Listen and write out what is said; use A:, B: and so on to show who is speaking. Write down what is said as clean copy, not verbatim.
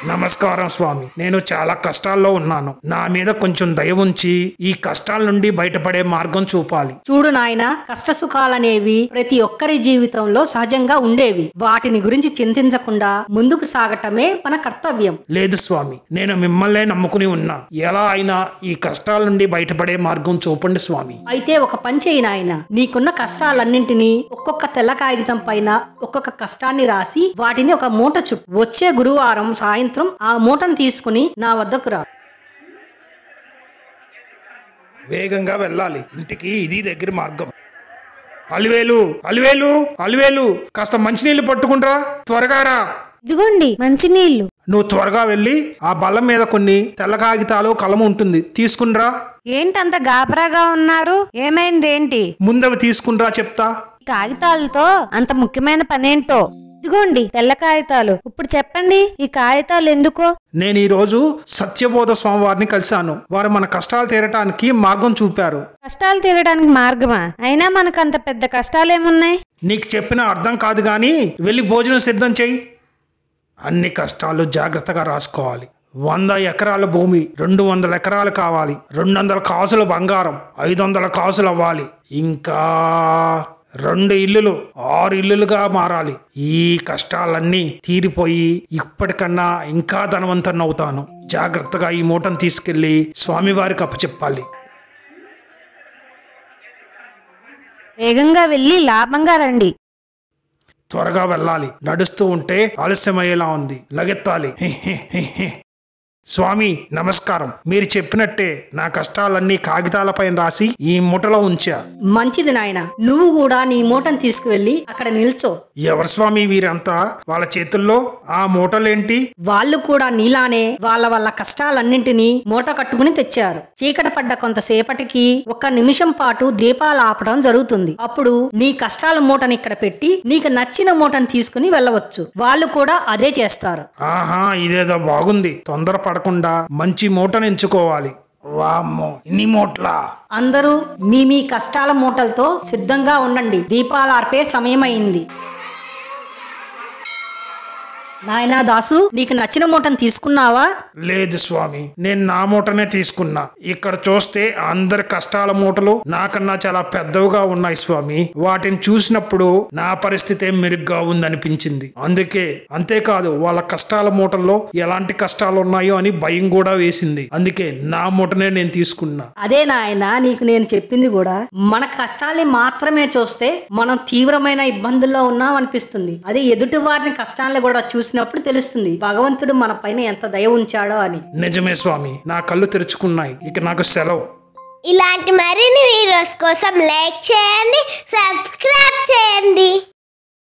A: నమస్కారం స్వామి. నేను చాలా కష్టాల్లో ఉన్నాను. నా మీద కొంచెం దయ ఉంచి ఈ కష్టాల నుండి బయటపడే మార్గం చూపాలి.
B: చూడు నాయనా, కష్ట సుఖాలనేవి ప్రతి ఒక్కరి జీవితంలో సహజంగా ఉండేవి. వాటిని గురించి చింతించకుండా ముందుకు సాగటమే మన కర్తవ్యం.
A: లేదు స్వామి, నేను మిమ్మల్నే నమ్ముకుని ఉన్నా. ఎలా అయినా ఈ కష్టాల నుండి బయటపడే మార్గం చూపండి స్వామి.
B: అయితే ఒక పని చేయి నాయనా, నీకున్న కష్టాలన్నింటినీ ఒక్కొక్క తెల్ల కాగితం పైన ఒక్కొక్క కష్టాన్ని రాసి వాటిని ఒక మూట చుట్టు. వచ్చే గురువారం సాయంత్రం ఆ మూటను తీసుకుని నా వద్దకు రా.
A: వేగంగా వెళ్ళాలి. ఇంటికి ఇది దగ్గర మార్గం. అలివేలు అలివేలు అలివేలు, కాస్త మంచినీళ్ళు పట్టుకుంటా, త్వరగా రా.
C: ఇదిగోండి మంచినీళ్లు.
A: నువ్వు త్వరగా వెళ్ళి ఆ బల్ల మీద కొన్ని తెల్ల కాగితాలు కలము ఉంటుంది, తీసుకునిరా.
C: ఏంటంత గాబరాగా ఉన్నారు? ఏమైందేంటి?
A: ముందవి తీసుకునిరా చెప్తా.
C: కాగితాలతో అంత ముఖ్యమైన పనేంటో? ఇదిగోండి తెల్ల కాగితాలు. ఇప్పుడు చెప్పండి, ఈ కాగితాలు ఎందుకో?
A: నేను ఈ రోజు సత్యబోధ స్వామి వారిని కలిశాను. వారు మన కష్టాలు తీరటానికి మార్గం చూపారు.
C: కష్టాలు తీరడానికి మార్గమా? అయినా మనకంత పెద్ద కష్టాలేమున్నాయి?
A: నీకు చెప్పిన అర్థం కాదు గాని వెళ్ళి భోజనం సిద్ధం చెయ్యి. అన్ని కష్టాలు జాగ్రత్తగా రాసుకోవాలి. 100 ఎకరాల భూమి 200 ఎకరాలు కావాలి. 200 కాసుల బంగారం 500 కాసులు అవ్వాలి. ఇంకా 2 ఇల్లులు 6 ఇల్లులుగా మారాలి. ఈ కష్టాలన్నీ తీరిపోయి ఇప్పటికన్నా ఇంకా ధనవంతుని అవుతాను. జాగ్రత్తగా ఈ మూటను తీసుకెళ్లి స్వామివారికి అప్పచెప్పాలి.
C: వేగంగా వెళ్ళి లాభంగా రండి.
A: త్వరగా వెళ్ళాలి. నడుస్తూ ఉంటే ఆలస్యమయ్యేలా ఉంది. లగెత్తాలి. స్వామి నమస్కారం. మీరు చెప్పినట్టే నా కష్టాలన్నీ కాగితాలపైన రాసి ఈ మూటలో ఉంచా.
B: మంచిది నాయనా, నువ్వు కూడా నీ మూటను తీసుకువెళ్ళి అక్కడ నిల్చో.
A: ఎవరు స్వామి వీరంతా? వాళ్ళ చేతుల్లో ఆ మూటలేంటి?
B: వాళ్ళు కూడా నీలానే వాళ్ళ కష్టాలన్నింటినీ మూట కట్టుకుని తెచ్చారు. చీకటి పడ్డ కొంతసేపటికి 1 నిమిషం పాటు దీపాలు ఆపడం జరుగుతుంది. అప్పుడు నీ కష్టాల మూటని ఇక్కడ పెట్టి నీకు నచ్చిన మూటను తీసుకుని వెళ్ళవచ్చు. వాళ్ళు కూడా అదే చేస్తారు.
A: ఆహా, ఇదేదో బాగుంది. తొందరపడకుండా మంచి మూటను ఎంచుకోవాలి. వామ్మో, ఇన్ని మూట్లా?
B: అందరూ మీ కష్టాల మూటలతో సిద్ధంగా ఉండండి. దీపాలు ఆర్పే సమయం అయింది. నాయనా దాసు, నీకు నచ్చిన మూటను తీసుకున్నావా?
A: లేదు స్వామి, నేను నా మూటనే తీసుకున్నా. ఇక్కడ చూస్తే అందరి కష్టాల మూటలు నాకన్నా చాలా పెద్దవిగా ఉన్నాయి స్వామి. వాటిని చూసినప్పుడు నా పరిస్థితి మెరుగ్గా ఉందనిపించింది. అంతేకాదు వాళ్ళ కష్టాల మూటల్లో ఎలాంటి కష్టాలు ఉన్నాయో అని భయం కూడా వేసింది. అందుకే నా మూటనే నేను తీసుకున్నా.
B: అదే నాయనా, నీకు నేను చెప్పింది కూడా. మన కష్టాల్ని మాత్రమే చూస్తే మనం తీవ్రమైన ఇబ్బందుల్లో ఉన్నాం అనిపిస్తుంది. అదే ఎదుటి వారిని కష్టాలను కూడా చూసినప్పుడు తెలుస్తుంది భగవంతుడు మన పైన ఎంత దయ ఉంచాడో అని.
A: నిజమే స్వామి, నా కళ్ళు తెరుచుకున్నాయి. ఇక నాకు సెలవు.
D: ఇలాంటి మరిన్ని వీడియోస్ కోసం లైక్ చేయండి, సబ్స్క్రైబ్ చేయండి.